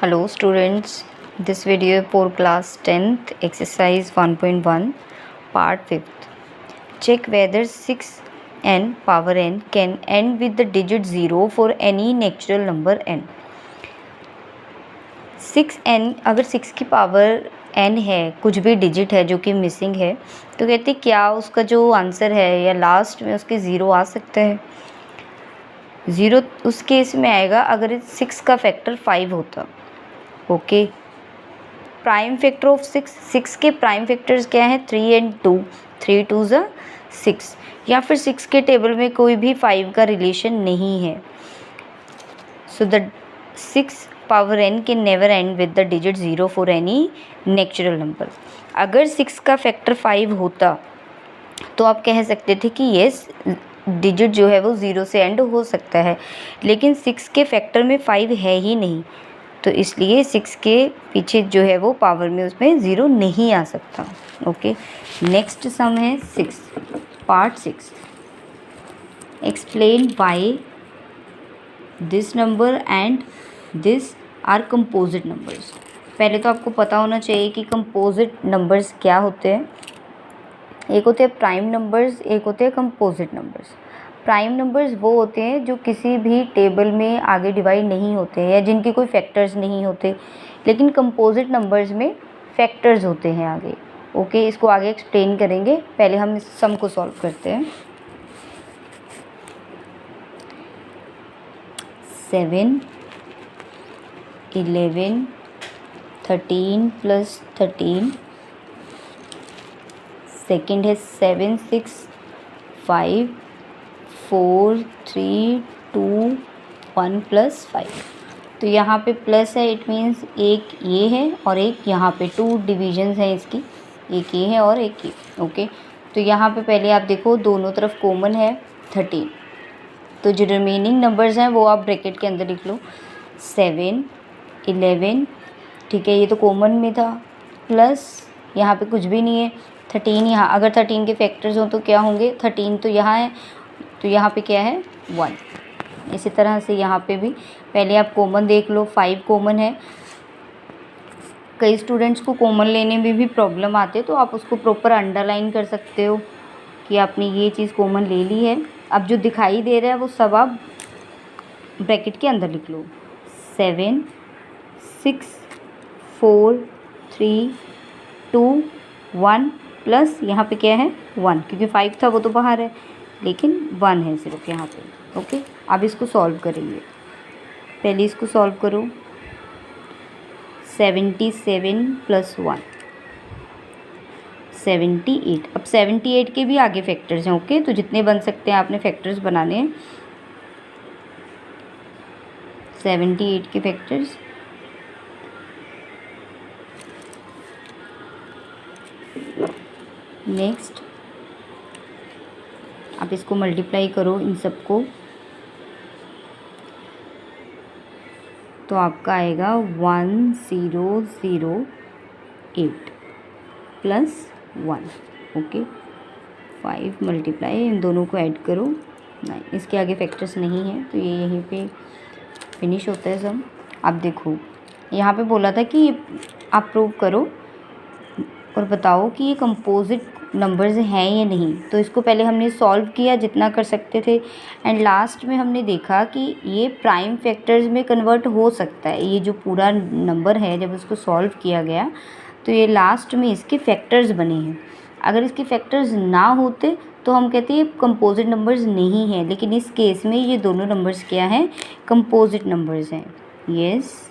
Hello students, this video for class 10th exercise 1.1 part 5th. Check whether 6n power n can end with the digit 0 for any natural number n. 6n अगर 6 की power n है, कुछ भी digit है जो कि missing है, तो कहते क्या उसका जो आंसर है या लास्ट में उसके 0 आ सकता है. 0 उस केस में आएगा अगर 6 का फैक्टर 5 होता. ओके, प्राइम फैक्टर ऑफ 6 के प्राइम फैक्टर्स क्या हैं? 3 and 2. 3 2 ज़ा 6. या फिर 6 के टेबल में कोई भी 5 का रिलेशन नहीं है. So the 6 power n can never and with the digit 0 for any natural number. अगर 6 का फैक्टर 5 होता तो आप कह सकते थे कि येस डिजिट जो है वो 0 से एंड हो सकता है, लेकिन 6 के फैक्टर में 5 है ही नहीं, तो इसलिए 6 के पीछे जो है वो पावर में उसमें 0 नहीं आ सकता. ओके, नेक्स्ट सम है 6 part 6. Explain why this number and this are composite numbers. पहले तो आपको पता होना चाहिए कि कंपोजिट नंबर्स क्या होते हैं. एक होते हैं प्राइम नंबर्स, एक होते हैं कंपोजिट नंबर्स. प्राइम नंबर्स वो होते हैं जो किसी भी टेबल में आगे डिवाइड नहीं होते या जिनके कोई फैक्टर्स नहीं होते, लेकिन कंपोजिट नंबर्स में फैक्टर्स होते हैं आगे. ओके, इसको आगे एक्सप्लेन करेंगे. पहले हम इस सम को सॉल्व करते हैं. 7 11 13 प्लस 13. सेकेंड है 7 6 5 4 3 2 1 प्लस 5. तो यहाँ पे प्लस है, इट मीन्स एक ये है और एक यहाँ पे 2 डिविजन्स हैं इसकी, एक ये है और एक ये. ओके, तो यहाँ पे पहले आप देखो दोनों तरफ कॉमन है 13, तो जो रिमेनिंग नंबर्स हैं वो आप ब्रैकेट के अंदर लिख लो. 7 11, ठीक है, ये तो कॉमन में था, प्लस यहाँ पे कुछ भी नहीं है 13. यहाँ अगर 13 के फैक्टर्स हों तो क्या होंगे? 13 तो यहाँ है, तो यहाँ पे क्या है? 1. इसी तरह से यहाँ पे भी पहले आप कॉमन देख लो. 5 कॉमन है. कई स्टूडेंट्स को कॉमन लेने में भी प्रॉब्लम आते हैं, तो आप उसको प्रॉपर अंडरलाइन कर सकते हो कि आपने ये चीज़ कॉमन ले ली है. अब जो दिखाई दे रहा है वो सब आप ब्रैकेट के अंदर लिख लो. 7 6 4 3 2 1 प्लस यहाँ पे क्या है? 1, क्योंकि 5 था वो तो बाहर है, लेकिन 1 है सिर्फ यहाँ पे. ओके, अब इसको सॉल्व करेंगे. पहले इसको सॉल्व करो. 77 प्लस 1 78. अब 78 के भी आगे फैक्टर्स हैं. ओके, तो जितने बन सकते हैं आपने फैक्टर्स बनाने हैं. 78 के फैक्टर्स नेक्स्ट आप इसको मल्टीप्लाई करो इन सबको, तो आपका आएगा 1008 प्लस 1. ओके, 5 मल्टीप्लाई इन दोनों को ऐड करो 9. इसके आगे फैक्टर्स नहीं है, तो ये यहीं पे फिनिश होता है सब. आप देखो यहाँ पे बोला था कि आप प्रूव करो और बताओ कि ये कंपोजिट नंबर्स हैं या नहीं. तो इसको पहले हमने सॉल्व किया जितना कर सकते थे, एंड लास्ट में हमने देखा कि ये प्राइम फैक्टर्स में कन्वर्ट हो सकता है. ये जो पूरा नंबर है जब उसको सॉल्व किया गया तो ये लास्ट में इसके फैक्टर्स बने हैं. अगर इसके फैक्टर्स ना होते तो हम कहते हैं कंपोजिट नंबर्स नहीं हैं, लेकिन इस केस में ये दोनों नंबर्स क्या हैं? कंपोजिट नंबर्स हैं. Yes,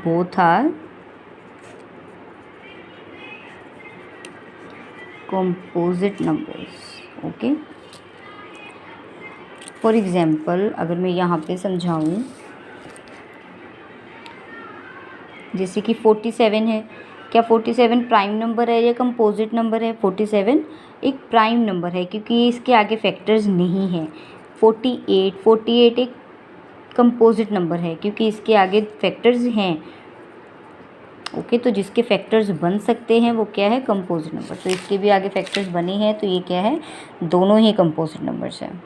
both are composite numbers. Okay, for example अगर मैं यहाँ पे समझाऊँ, जैसे कि 47 है. क्या 47 प्राइम नंबर है या कंपोजिट नंबर है? 47 एक प्राइम नंबर है क्योंकि इसके आगे फैक्टर्स नहीं हैं. 48 एक कंपोजिट नंबर है क्योंकि इसके आगे फैक्टर्स हैं. ओके, तो जिसके फैक्टर्स बन सकते हैं वो क्या है? Composite number. तो इसके भी आगे फैक्टर्स बने हैं, तो ये क्या है? दोनों ही कंपोजिट नंबर्स हैं.